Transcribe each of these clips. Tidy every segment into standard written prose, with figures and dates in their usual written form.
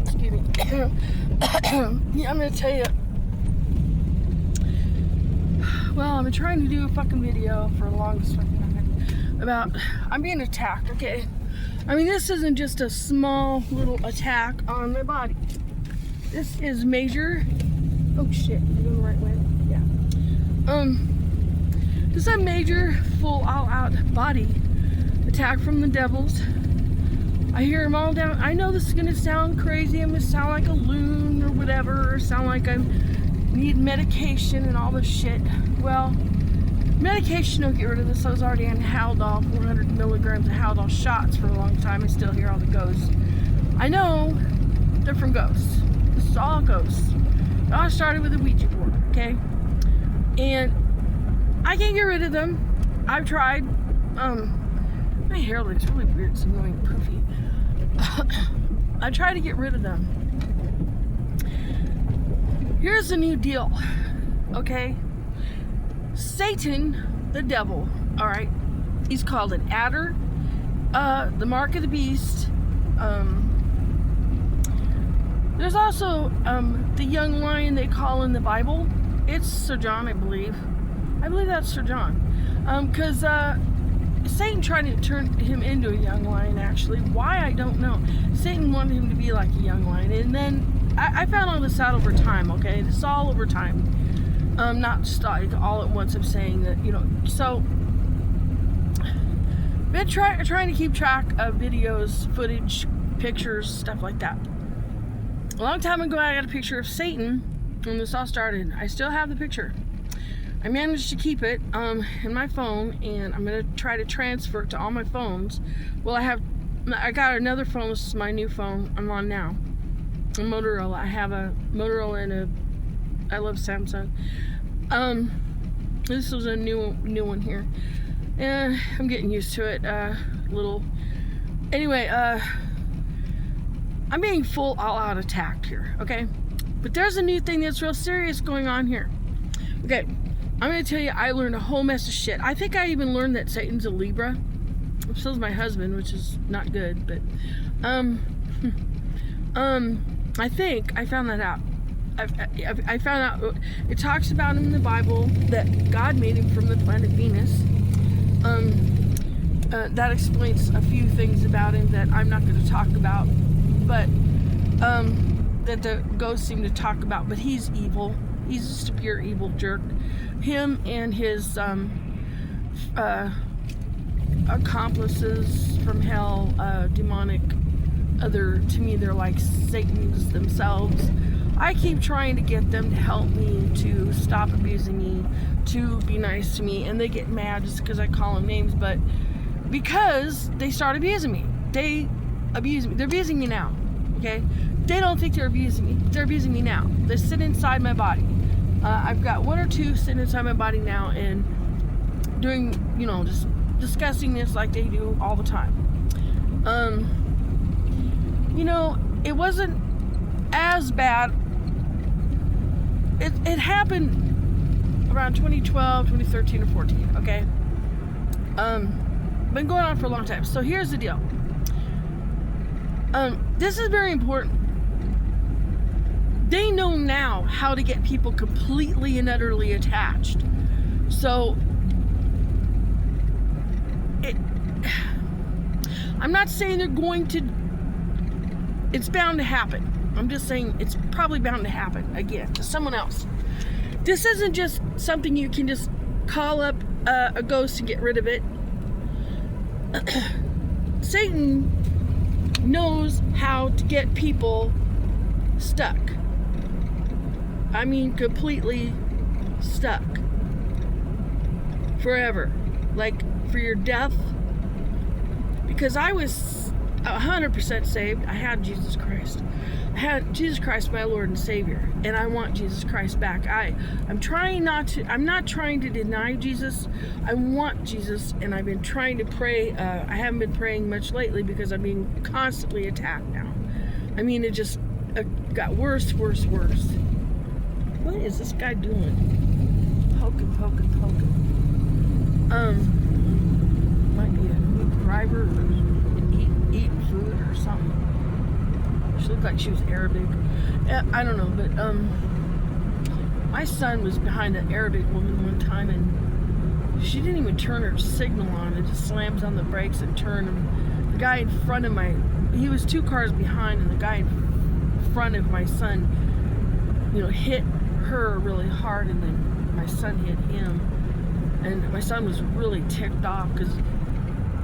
Excuse me. Yeah, I'm gonna tell you. Well, I've been trying to do a fucking video for the longest fucking time about I'm being attacked, okay? I mean, this isn't just a small little attack on my body. This is major. Oh shit, I'm going the right way. Yeah. This is a major, full, all-out body attack from the devils. I hear them all down. I know this is gonna sound crazy. I'm gonna sound like a loon or whatever, or sound like I need medication and all this shit. Well, medication don't get rid of this. I was already on Haldol, 400 milligrams of Haldol shots for a long time. I still hear all the ghosts. I know they're from ghosts. This is all ghosts. It all started with a Ouija board, okay? And I can't get rid of them. I've tried. My hair looks really weird. It's annoying, poofy. I try to get rid of them. Here's the new deal, okay? Satan, the devil, all right? He's called an adder, the mark of the beast. There's also the young lion they call in the Bible. It's Sir John, I believe. I believe that's Sir John. Because Satan tried to turn him into a young lion, actually. Why, I don't know. Satan wanted him to be like a young lion. And then I found all this out over time, okay? This is all over time. Not just like all at once. I'm saying that, you know. So, been trying to keep track of videos, footage, pictures, stuff like that. A long time ago, I got a picture of Satan when this all started. I still have the picture. I managed to keep it in my phone, and I'm gonna try to transfer it to all my phones. Well, I got another phone. This is my new phone I'm on now, a Motorola. I have a Motorola and I love Samsung. This was a new one here, and I'm getting used to it. Anyway, I'm being full all-out attacked here, okay? But there's a new thing that's real serious going on here. Okay. I'm going to tell you, I learned a whole mess of shit. I think I even learned that Satan's a Libra. So is my husband, which is not good, but, I think I found that out. I found out, it talks about him in the Bible that God made him from the planet Venus. That explains a few things about him that I'm not going to talk about, but, that the ghosts seem to talk about, but he's evil. He's just a pure evil jerk. Him and his accomplices from hell, demonic, to me they're like Satans themselves. I keep trying to get them to help me, to stop abusing me, to be nice to me, and they get mad just because I call them names, but because they start abusing me. They abuse me. They're abusing me now, okay? They don't think they're abusing me. They're abusing me now. They sit inside my body. I've got one or two sitting inside my body now and doing, you know, just discussing this like they do all the time. You know, it wasn't as bad. It happened around 2012, 2013, or 14, okay? Been going on for a long time. So here's the deal. This is very important. They know now how to get people completely and utterly attached. So, I'm not saying they're going to, it's bound to happen. I'm just saying it's probably bound to happen again to someone else. This isn't just something you can just call up a ghost and get rid of it. Satan knows how to get people stuck. I mean, completely stuck. Forever. Like, for your death. Because I was 100% saved. I had Jesus Christ. I had Jesus Christ, my Lord and Savior. And I want Jesus Christ back. I'm not trying to deny Jesus. I want Jesus, and I've been trying to pray. I haven't been praying much lately because I'm being constantly attacked now. I mean, it just got worse. What is this guy doing? Poking. Might be a new driver or eating food or something. like she was Arabic. I don't know, but my son was behind an Arabic woman one time, and she didn't even turn her signal on. It just slams on the brakes and turn. And the guy in front of he was 2 cars behind, and the guy in front of my son, hit her really hard, and then my son hit him. And my son was really ticked off because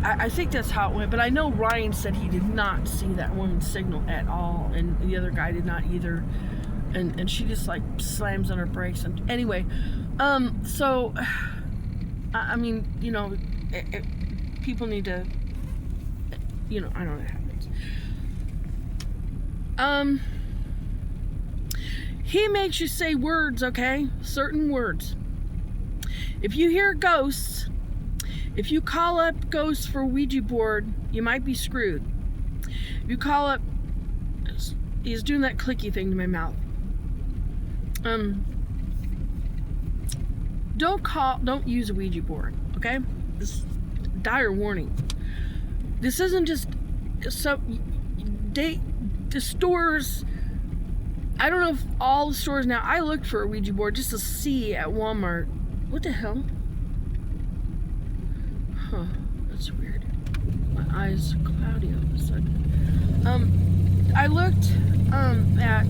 I think that's how it went. But I know Ryan said he did not see that woman's signal at all, and the other guy did not either. And she just like slams on her brakes. And anyway, so I mean, people need to, I don't know what happens. He makes you say words, okay? Certain words. If you hear ghosts, if you call up ghosts for Ouija board, you might be screwed. If you call up, he's doing that clicky thing to my mouth. Don't use a Ouija board, okay? This dire warning. This isn't just the stores. I don't know if all the stores now. I looked for a Ouija board just to see at Walmart. What the hell? Huh, that's weird. My eyes are cloudy all of a sudden. I looked at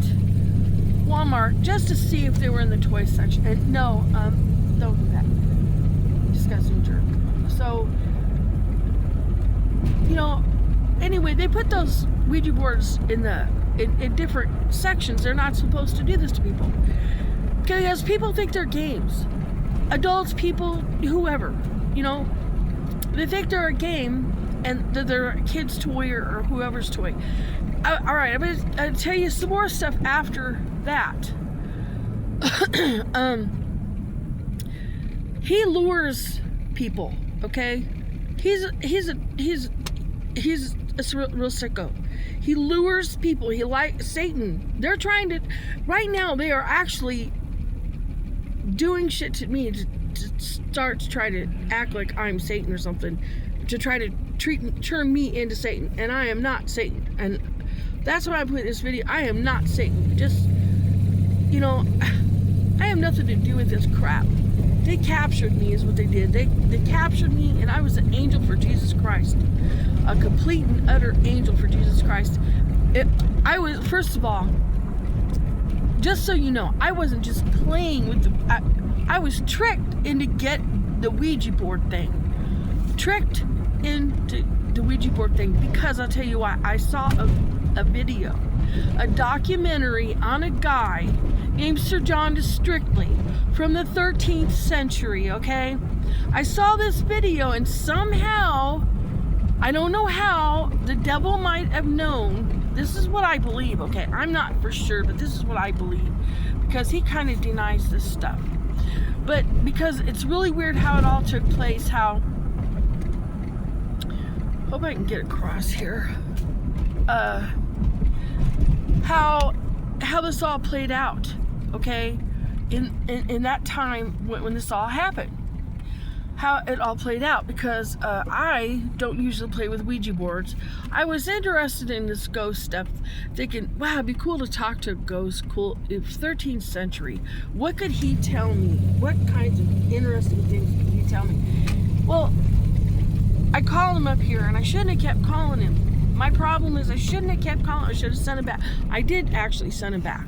Walmart just to see if they were in the toy section. And no, don't do that. Disgusting jerk. So, anyway, they put those Ouija boards in different sections. They're not supposed to do this to people. Because people think they're games. Adults, people, whoever, they think they're a game and that they're a kid's toy or whoever's toy. All right, I'm going to tell you some more stuff after that. He lures people, okay? He's a real sicko. He lures people. He like Satan. They're trying to, right now, they are actually doing shit to me to start to try to act like I'm Satan or something, to try to turn me into Satan, and I am not Satan. And that's why I put in this video. I am not Satan. Just, I have nothing to do with this crap. They captured me is what they did. They captured me, and I was an angel for Jesus Christ. A complete and utter angel for Jesus Christ. I was, first of all, just so you know, I wasn't just playing with I was tricked into get the Ouija board thing. Tricked into the Ouija board thing because I'll tell you why. I saw a video, a documentary on a guy named Sir John Strictly from the 13th century, okay? I saw this video, and somehow, I don't know how, the devil might have known. This is what I believe, okay? I'm not for sure, but this is what I believe, because he kind of denies this stuff. But because it's really weird how it all took place, hope I can get across here. How this all played out, okay? In that time when this all happened. How it all played out, because I don't usually play with Ouija boards. I was interested in this ghost stuff, thinking, wow, it'd be cool to talk to a ghost. Cool. It's 13th century. What could he tell me? What kinds of interesting things could he tell me? Well, I called him up here, and I shouldn't have kept calling him. My problem is I shouldn't have kept calling. I should have sent him back. I did actually send him back,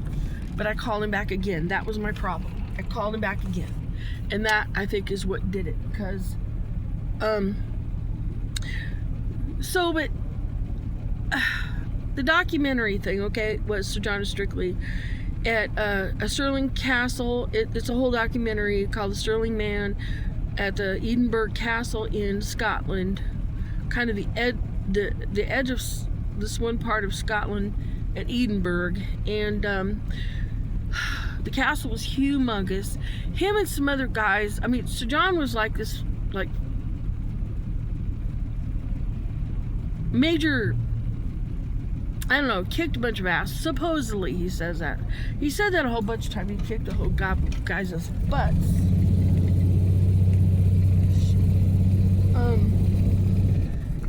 but I called him back again. That was my problem. I called him back again. And that, I think, is what did it. Because, the documentary thing, okay, was Sir John Strictly at a Stirling Castle. It's a whole documentary called The Stirling Man at the Edinburgh Castle in Scotland. Kind of the edge of this one part of Scotland at Edinburgh. And, the castle was humongous. Him and some other guys. I mean, Sir John was like this, like, major, I don't know, kicked a bunch of ass. Supposedly, he says that. He said that a whole bunch of times. He kicked a whole guys' butts.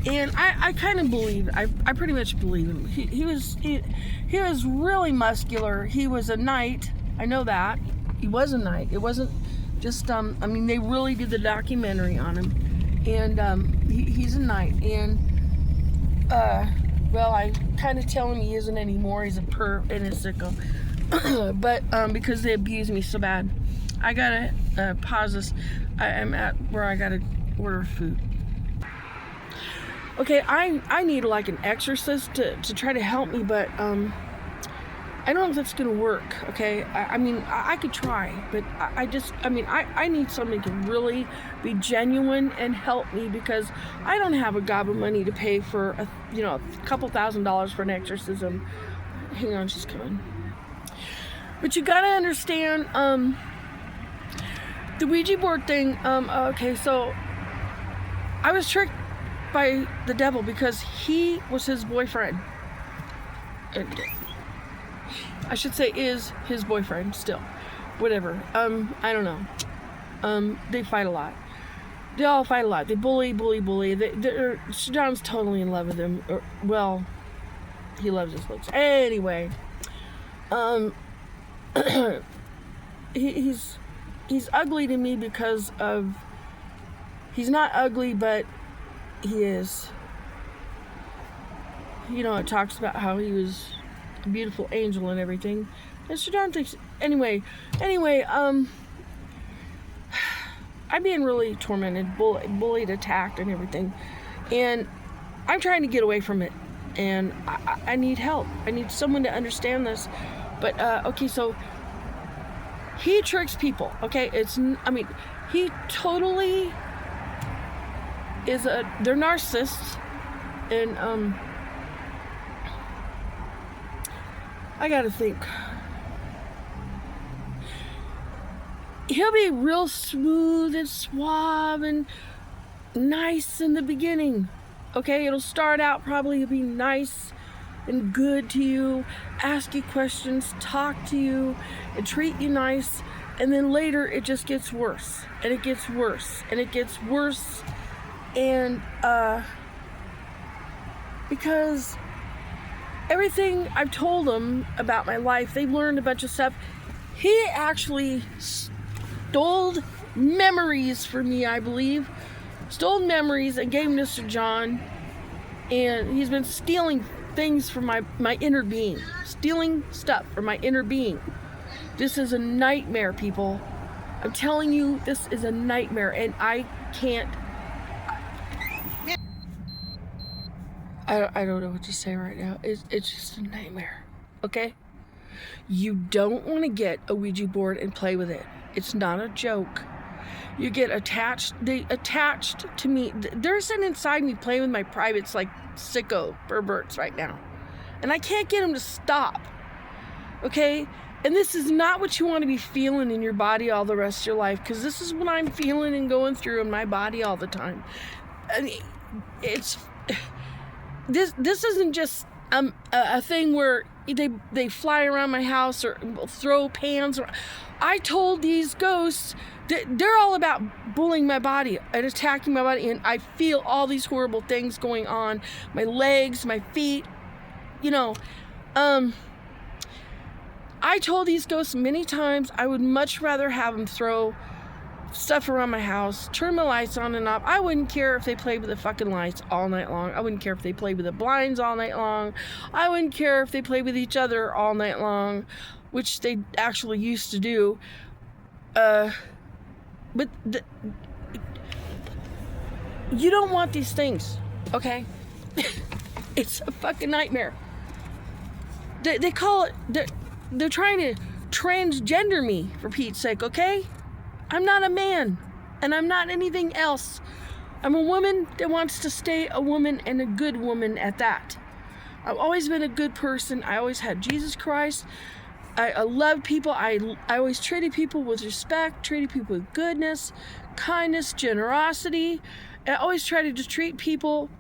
And I kind of believe, I pretty much believe him. He was really muscular. He was a knight. I know that. He was a knight. It wasn't just, I mean, they really did the documentary on him. And he's a knight. And, well, I kind of tell him he isn't anymore. He's a perp and a sicko. But because they abuse me so bad. I gotta pause this. I'm at where I gotta order food. Okay, I need like an exorcist to try to help me, but I don't know if that's gonna work. Okay, I mean I could try, but I need somebody to really be genuine and help me, because I don't have a gob of money to pay for a couple $1,000s for an exorcism. Hang on, she's coming. But you gotta understand, the Ouija board thing. Okay, so I was tricked by the devil because he was his boyfriend. I should say is his boyfriend still. Whatever. I don't know. They fight a lot. They all fight a lot. They bully. John's totally in love with him. Well, he loves his looks. Anyway, he's ugly to me because of, he's not ugly, but he is. It talks about how he was a beautiful angel and everything. Mr. John thinks, anyway, I'm being really tormented, bullied, attacked, and everything. And I'm trying to get away from it. And I need help. I need someone to understand this. But, okay, so he tricks people, okay? He totally is they're narcissists, and, I gotta think. He'll be real smooth and suave and nice in the beginning, okay? It'll start out probably to be nice and good to you, ask you questions, talk to you, and treat you nice, and then later it just gets worse, and it gets worse, and it gets worse, and because everything I've told them about my life, they've learned a bunch of stuff. He actually stole memories from me, I believe, stole memories and gave them to Mr. John, and he's been stealing things from my inner being, stealing stuff from my inner being. This is a nightmare, people. I'm telling you, this is a nightmare, and I can't. I don't know what to say right now. It's just a nightmare. Okay? You don't want to get a Ouija board and play with it. It's not a joke. You get attached. They attached to me. They're sitting inside me playing with my privates like sicko perverts right now. And I can't get them to stop. Okay? And this is not what you want to be feeling in your body all the rest of your life, because this is what I'm feeling and going through in my body all the time. I mean, it's... This isn't just a thing where they fly around my house or throw pans. I told these ghosts that they're all about bullying my body and attacking my body, and I feel all these horrible things going on. My legs, my feet, I told these ghosts many times I would much rather have them throw stuff around my house, turn my lights on and off. I wouldn't care if they played with the fucking lights all night long. I wouldn't care if they played with the blinds all night long. I wouldn't care if they played with each other all night long, which they actually used to do. But you don't want these things, okay? It's a fucking nightmare. They call it, they're trying to transgender me, for Pete's sake, okay? I'm not a man, and I'm not anything else. I'm a woman that wants to stay a woman, and a good woman at that. I've always been a good person. I always had Jesus Christ. I love people. I always treated people with respect, treated people with goodness, kindness, generosity. I always tried to treat people.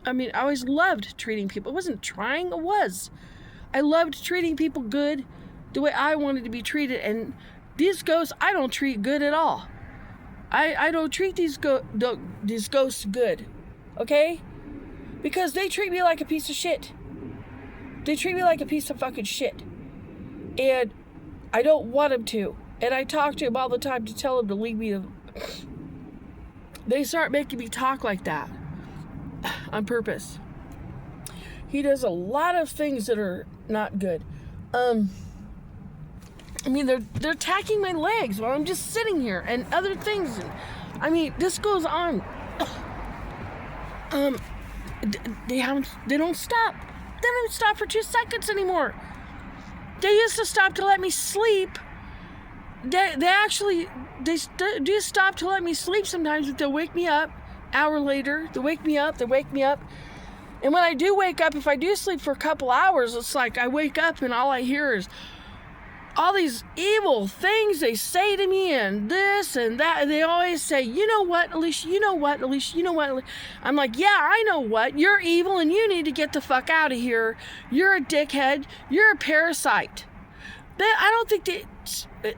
I always loved treating people. I wasn't trying, I was. I loved treating people good the way I wanted to be treated, and these ghosts, I don't treat good at all. I don't treat these ghosts good, okay? because they treat me like a piece of shit. They treat me like a piece of fucking shit. And I don't want him to. And I talk to him all the time to tell him to leave me. They start making me talk like that on purpose. He does a lot of things that are not good. I mean, they're attacking my legs while I'm just sitting here and other things. I mean, this goes on. They don't stop. They don't stop for 2 seconds anymore. They used to stop to let me sleep. They do stop to let me sleep sometimes, but they'll wake me up. Hour later, they wake me up. And when I do wake up, if I do sleep for a couple hours, it's like I wake up and all I hear is all these evil things they say to me and this and that. And they always say, you know what, Alicia, you know what, Alicia, you know what. I'm like, yeah, I know what. You're evil and you need to get the fuck out of here. You're a dickhead. You're a parasite. I don't think they...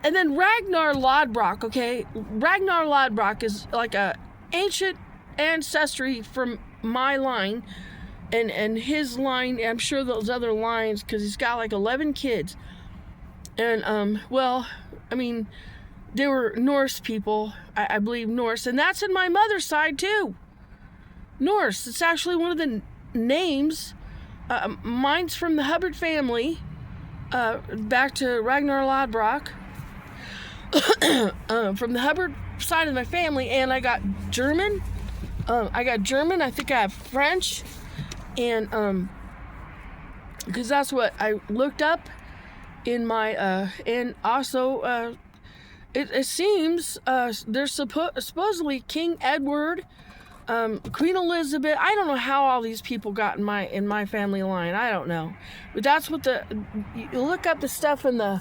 And then Ragnar Lodbrok, okay? Ragnar Lodbrok is like a ancient ancestry from my line. And his line, I'm sure those other lines, because he's got like 11 kids. And, well, I mean, they were Norse people, I believe Norse. And that's in my mother's side, too. Norse. It's actually one of the names. Mine's from the Hubbard family. Back to Ragnar Lodbrok. From the Hubbard side of my family. And I got German. I think I have French. And, because that's what I looked up in my, and also, it seems, there's supposedly King Edward, Queen Elizabeth. I don't know how all these people got in my family line. I don't know. But that's what you look up the stuff in the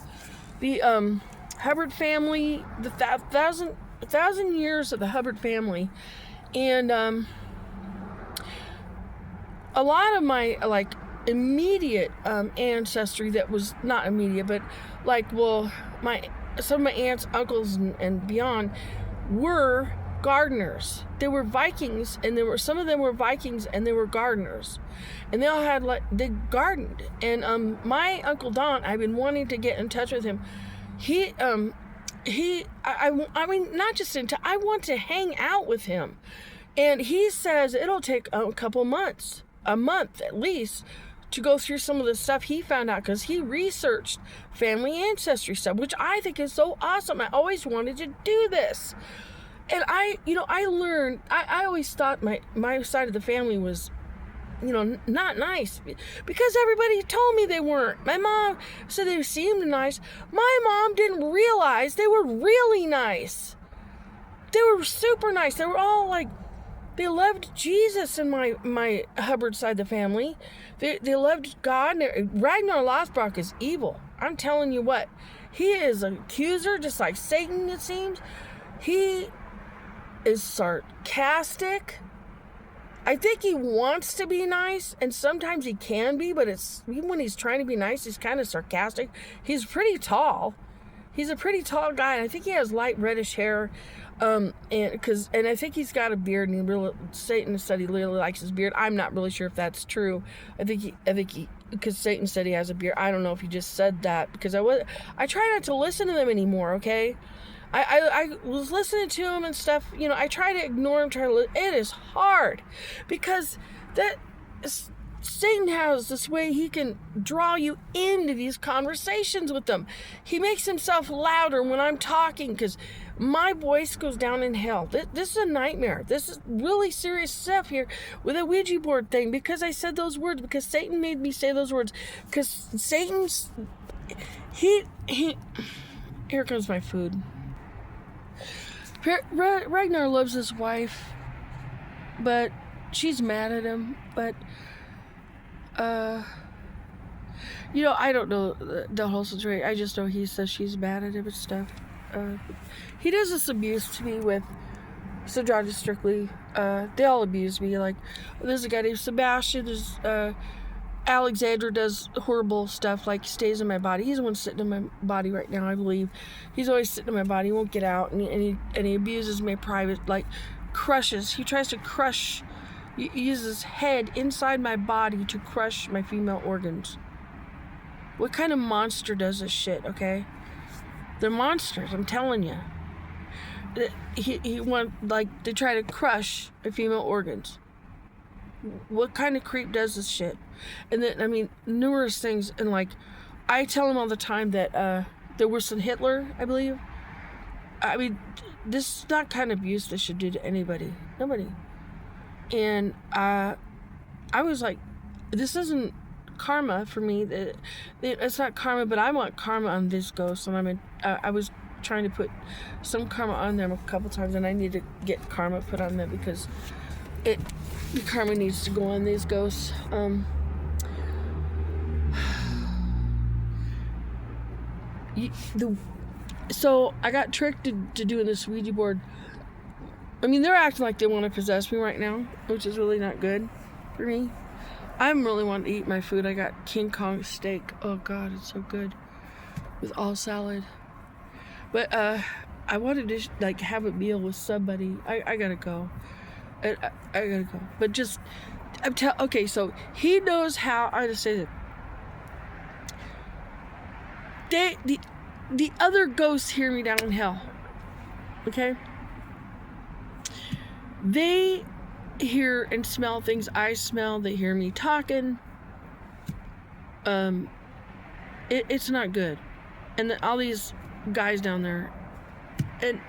Hubbard family, the thousand years of the Hubbard family. And, a lot of my, like, immediate ancestry that was not immediate, but, like, well, some of my aunts, uncles, and beyond were gardeners. They were Vikings, and some of them were Vikings, and they were gardeners. And they all had, like, they gardened. And my Uncle Don, I've been wanting to get in touch with him. I mean, not just I want to hang out with him. And he says it'll take a couple months. A month at least to go through some of the stuff he found out, because he researched family ancestry stuff, which I think is so awesome. I always wanted to do this. And I learned, I always thought my side of the family was, not nice, because everybody told me they weren't. My mom said they seemed nice. My mom didn't realize they were really nice. They were super nice. They were all like, they loved Jesus in my Hubbard side of the family. They loved God. Ragnar Lothbrok is evil. I'm telling you what. He is an accuser, just like Satan, it seems. He is sarcastic. I think he wants to be nice, and sometimes he can be, but even when he's trying to be nice, he's kind of sarcastic. He's pretty tall. He's a pretty tall guy, and I think he has light reddish hair. And I think he's got a beard, and Satan said he really likes his beard. I'm not really sure if that's true. I think he, because Satan said he has a beard. I don't know if he just said that, because I try not to listen to them anymore. Okay, I was listening to him and stuff. I try to ignore him. It is hard, because Satan has this way he can draw you into these conversations with them. He makes himself louder when I'm talking, because my voice goes down in hell. This is a nightmare. This is really serious stuff here with a Ouija board thing, because I said those words, because Satan made me say those words, because Satan's... Here comes my food. Ragnar loves his wife, but she's mad at him, but... I don't know the whole situation. I just know he says she's mad at him and stuff. He does this abuse to me with Sir John Strictly. They all abuse me. Like, there's a guy named Sebastian. There's Alexander does horrible stuff, like stays in my body. He's the one sitting in my body right now, I believe. He's always sitting in my body. He won't get out, and he abuses me private, like crushes. He tries to crush He uses his head inside my body to crush my female organs. What kind of monster does this shit, okay? They're monsters, I'm telling you. He want, like, they try to crush my female organs. What kind of creep does this shit? And then, I mean, numerous things. And, like, I tell him all the time that there was some Hitler, I believe. I mean, this is not kind of abuse they should do to anybody. Nobody. And I was like, this isn't karma for me. It's not karma, but I want karma on this ghost. And I was trying to put some karma on them a couple times, and I need to get karma put on them because the karma needs to go on these ghosts. So I got tricked to doing this Ouija board. I mean, they're acting like they want to possess me right now, which is really not good for me. I'm really wanting to eat my food. I got King Kong steak. Oh God, it's so good with all salad. But I wanted to like have a meal with somebody. I gotta go. I gotta go. But just okay. So he knows how I just say that. The other ghosts hear me down in hell. Okay. They hear and smell things I smell. They hear me talking. It's not good. And then all these guys down there, and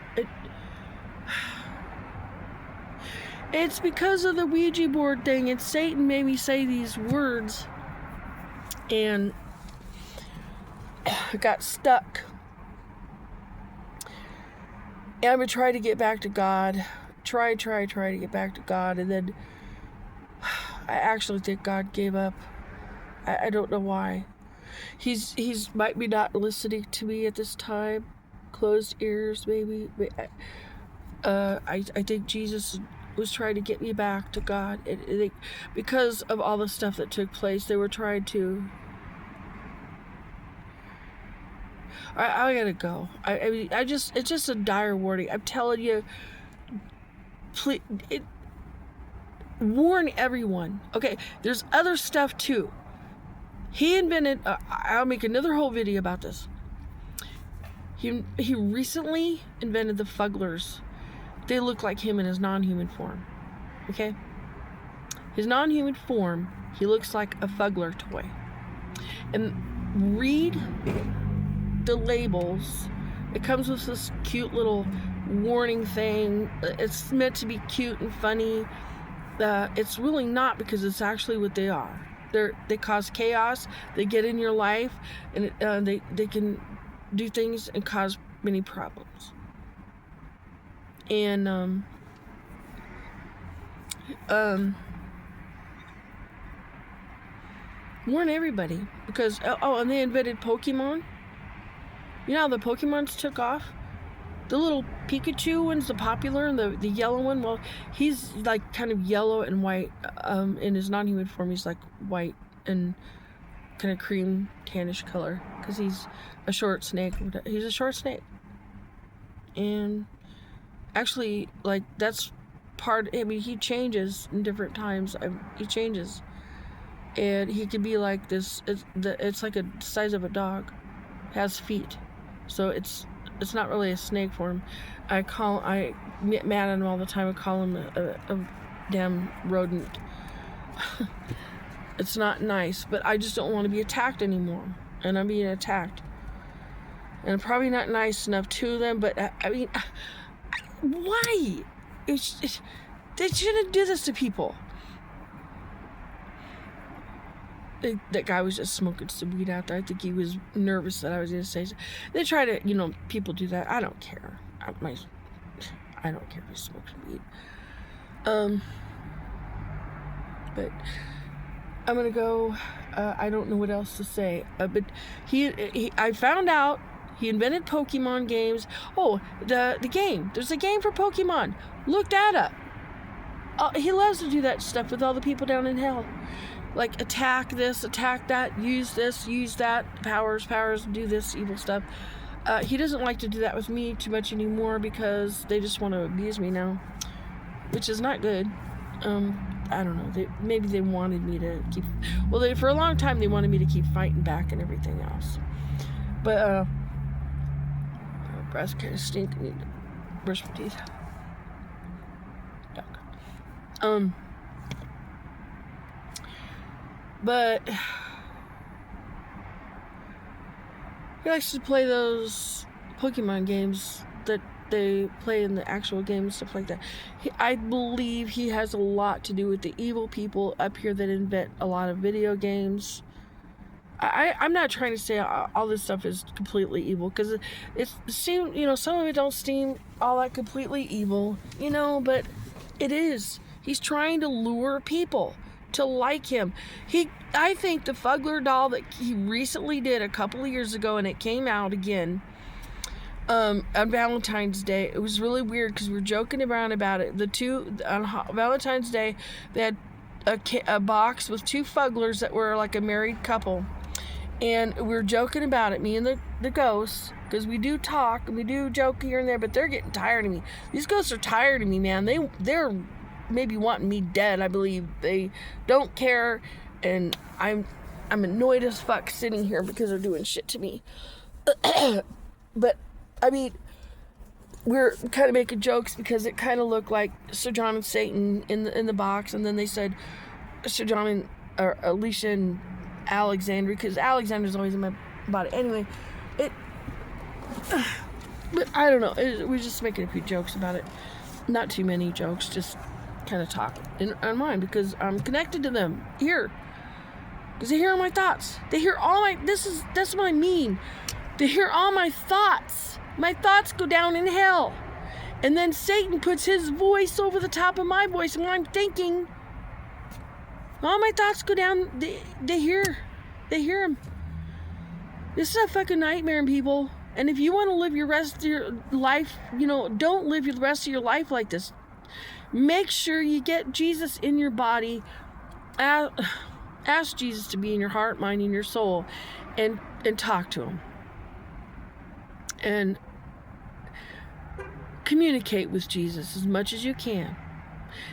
it's because of the Ouija board thing. And Satan made me say these words, and I got stuck. And I'm gonna try to get back to God. Try to get back to God, and then I actually think God gave up. I don't know why. He's might be not listening to me at this time. Closed ears, maybe. I think Jesus was trying to get me back to God, and because of all the stuff that took place, they were trying to. I gotta go. I mean, it's just a dire warning. I'm telling you. Please, warn everyone. Okay, there's other stuff too. He invented. I'll make another whole video about this. He recently invented the fugglers. They look like him in his non-human form. Okay, his non-human form. He looks like a fuggler toy. And read the labels. It comes with this cute little warning thing. It's meant to be cute and funny. It's really not, because it's actually what they are. They cause chaos. They get in your life, and they can do things and cause many problems. And warn everybody, because and they invented Pokemon. You know how the Pokemons took off? The little Pikachu one's the popular, and the yellow one, well, he's like kind of yellow and white. In his non-human form, he's like white and kind of cream tannish color, because he's a short snake. He's a short snake. And actually, like, that's part, I mean, he changes in different times. He changes. And he could be like this, it's like a size of a dog. Has feet. So it's not really a snake form. I get mad at him all the time. I call him a damn rodent. It's not nice, but I just don't want to be attacked anymore. And I'm being attacked. And I'm probably not nice enough to them, but I mean, why? They shouldn't do this to people. That guy was just smoking some weed out there. I think he was nervous that I was going to say something. They try to, people do that. I don't care. I don't care if he smokes weed. But I'm going to go. I don't know what else to say. But I found out he invented Pokemon games. Oh, the game. There's a game for Pokemon. Look that up. He loves to do that stuff with all the people down in hell. Like, attack this, attack that, use this, use that, powers, do this evil stuff. He doesn't like to do that with me too much anymore, because they just want to abuse me now, which is not good. I don't know. Maybe they wanted me to keep. Well, for a long time they wanted me to keep fighting back and everything else. But breath kind of stink. I need to brush my teeth. Yuck. But he likes to play those Pokemon games that they play in the actual game and stuff like that. I believe he has a lot to do with the evil people up here that invent a lot of video games. I'm not trying to say all this stuff is completely evil, because some of it don't seem all that completely evil, but it is. He's trying to lure people to like him. I think the Fuggler doll that he recently did a couple of years ago, and it came out again on Valentine's Day. It was really weird because we were joking around about it. On Valentine's Day, they had a box with 2 Fugglers that were like a married couple, and we were joking about it, me and the ghosts, because we do talk and we do joke here and there, but they're getting tired of me. These ghosts are tired of me, man. They're maybe wanting me dead. I believe they don't care, and I'm annoyed as fuck sitting here because they're doing shit to me. But I mean, we're kind of making jokes because it kind of looked like Sir John and Satan in the box, and then they said Sir John or Alicia and Alexandria, because Alexander's always in my body. Anyway, but I don't know. We're just making a few jokes about it. Not too many jokes, just kind of talk in mine, because I'm connected to them here. Because they hear my thoughts. They hear all my. That's what I mean. They hear all my thoughts. My thoughts go down in hell. And then Satan puts his voice over the top of my voice, and when I'm thinking, all my thoughts go down. They hear him. This is a fucking nightmare, people. And if you want to live your rest of your life, don't live the rest of your life like this. Make sure you get Jesus in your body. Ask Jesus to be in your heart, mind, and your soul, and talk to him. And communicate with Jesus as much as you can.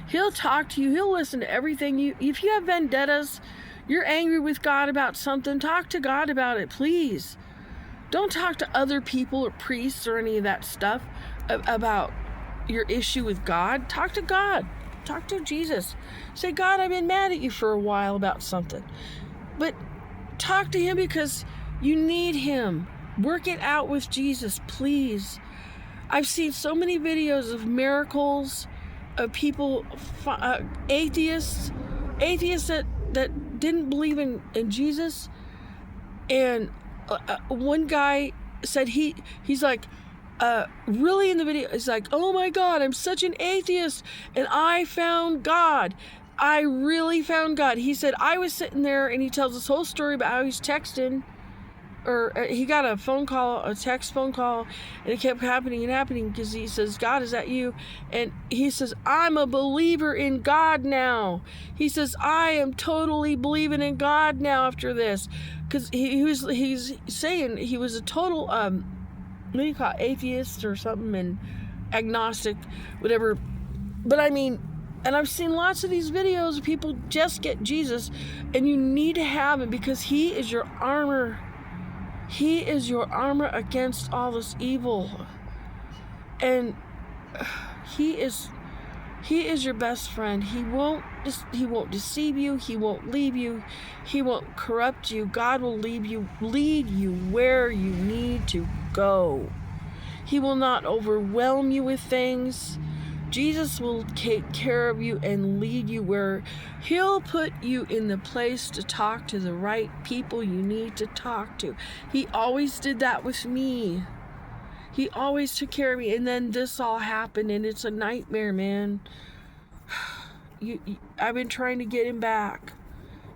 He'll talk to you. He'll listen to everything if you have vendettas, you're angry with God about something, talk to God about it, please. Don't talk to other people or priests or any of that stuff about your issue with God. Talk to God. Talk to Jesus. Say, God, I've been mad at you for a while about something. But talk to him because you need him. Work it out with Jesus, please. I've seen so many videos of miracles, of people, atheists that didn't believe in Jesus. And one guy said he's like, really in the video, he's like, oh my God, I'm such an atheist, and I found God. I really found God. He said, I was sitting there, and he tells this whole story about how he's texting, or he got a text phone call, and it kept happening because he says, God, is that you? And he says, I'm a believer in God now. He says, I am totally believing in God now after this. Because he's saying he was a total, what do you call it, atheist or something, and agnostic, whatever. But I mean, and I've seen lots of these videos of people just get Jesus, and you need to have him because he is your armor. He is your armor against all this evil. And he is your best friend. He won't deceive you. He won't leave you. He won't corrupt you. God will lead you where you need to go. He will not overwhelm you with things. Jesus will take care of you and lead you where he'll put you in the place to talk to the right people you need to talk to. He always did that with me. He always took care of me, and then this all happened, and it's a nightmare, man. I've been trying to get him back,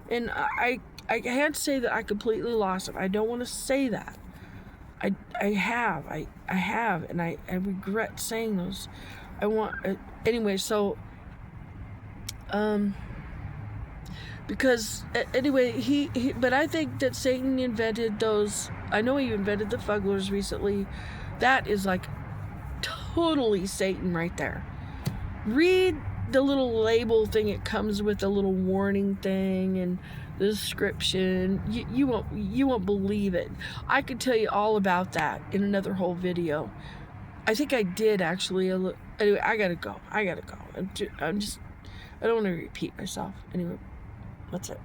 and I can't say that I completely lost him. I don't want to say that. I have, and I regret saying those. Anyway, so, because, anyway, but I think that Satan invented those. I know he invented the Fugglers recently. That is like totally Satan right there. Read the little label thing it comes with, a little warning thing and the description, you won't believe it. I could tell you all about that in another whole video. I think I did actually. Anyway, I gotta go. I don't want to repeat myself. Anyway, that's it.